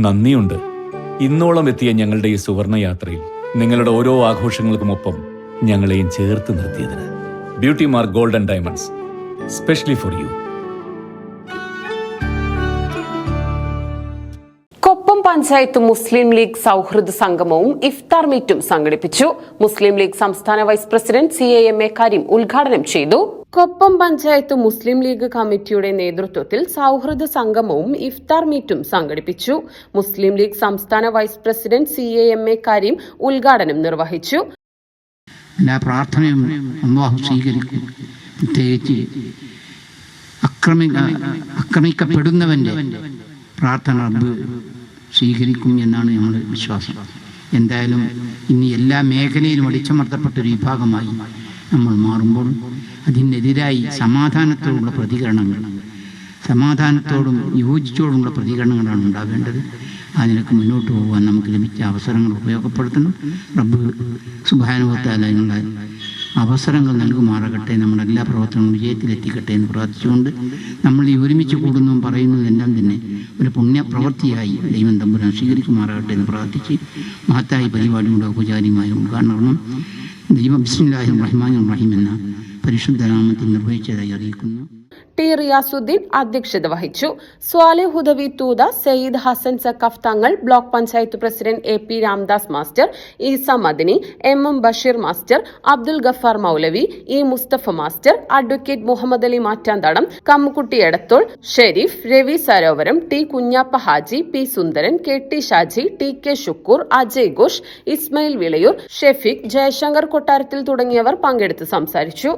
നന്ദിയുണ്ട്. ഇന്നോളം എത്തിയ ഞങ്ങളുടെ ഈ സുവർണയാത്രയിൽ നിങ്ങളുടെ ഓരോ ആഘോഷങ്ങൾക്കുമൊപ്പം ഞങ്ങളെയും ചേർത്ത് നിർത്തിയതിന്. Beauty mark gold and diamonds, specially for you. Koppam panchayat Muslim League സൗഹൃദ സംഗമവും ഇഫ്താർ മീറ്റും സംഘടിപ്പിച്ചു. മുസ്ലിം ലീഗ് സംസ്ഥാന വൈസ് പ്രസിഡന്റ് CAMA കരീം ഉദ്ഘാടനം ചെയ്തു. കൊപ്പം പഞ്ചായത്ത് മുസ്ലിം ലീഗ് കമ്മിറ്റിയുടെ നേതൃത്വത്തിൽ സൗഹൃദ സംഗമവും ഇഫ്താർ മീറ്റും സംഘടിപ്പിച്ചു. മുസ്ലിം ലീഗ് സംസ്ഥാന വൈസ് പ്രസിഡന്റ് CAMA കരീം ഉദ്ഘാടനം നിർവഹിച്ചു. എല്ലാ പ്രാർത്ഥനയും അല്ലാഹു സ്വീകരിക്കും. പ്രത്യേകിച്ച് ആക്രമിക്കപ്പെടുന്നവന്റെ പ്രാർത്ഥന റബ്ബ് സ്വീകരിക്കും എന്നാണ് നമ്മുടെ വിശ്വാസം. എന്തായാലും ഇനി എല്ലാ മേഖലയിലും അടിച്ചമർത്തപ്പെട്ടൊരു വിഭാഗമായി നമ്മൾ മാറുമ്പോൾ അതിനെതിരായി സമാധാനത്തോടുള്ള പ്രതികരണങ്ങൾ, സമാധാനത്തോടും യോജിച്ചോടുള്ള പ്രതികരണങ്ങളാണ് ഉണ്ടാവേണ്ടത്. അതിനൊക്കെ മുന്നോട്ട് പോകാൻ നമുക്ക് ലഭിച്ച അവസരങ്ങൾ ഉപയോഗപ്പെടുത്തണം. റബ്ബ് സുബ്ഹാനഹു വ തആല അതിനുള്ള അവസരങ്ങൾ നൽകുമാറാകട്ടെ. നമ്മുടെ എല്ലാ പ്രവർത്തനങ്ങളും വിജയത്തിലെത്തിക്കട്ടെ എന്ന് പ്രാർത്ഥിച്ചുകൊണ്ട് നമ്മൾ ഈ ഒരുമിച്ച് കൂടുന്നതും പറയുന്നതെല്ലാം തന്നെ ഒരു പുണ്യപ്രവൃത്തിയായി ദൈവം തമ്പുരാൻ സ്വീകരിക്കുമാറാകട്ടെ എന്ന് പ്രാർത്ഥിച്ച് മഹത്തായ പരിപാടിയുടെ ഔപചാരികമായ ഉദ്ഘാടനം ദൈവം ബിസ്മില്ലാഹിർ റഹ്മാനിർ റഹീം എന്ന പരിശുദ്ധ നാമത്തിൽ നിർവഹിച്ചതായി അറിയിക്കുന്നു. ടി റിയാസുദ്ദീൻ അധ്യക്ഷത വഹിച്ചു. Swalih Hudawi Thootha, Sayyid Hasan Saqaf Thangal, block panchayat president AP Ramdas master, Easa Madani, MM Basheer master, Abdul Gafar Maulavi, E Musthafa master, advocate Muhammad Ali Mattanthadam, Kammukutty Edathol, Shareef, Ravi Sarovaram, T Kunhappa Haji, P Sundaran, KT Shaji, TK Shukoor, Ajay Ghosh, Ismail Vilayur, Shefeeq, Jayashankar Kottarathil തുടങ്ങിയവർ പങ്കെടുത്ത് സംസാരിച്ചു.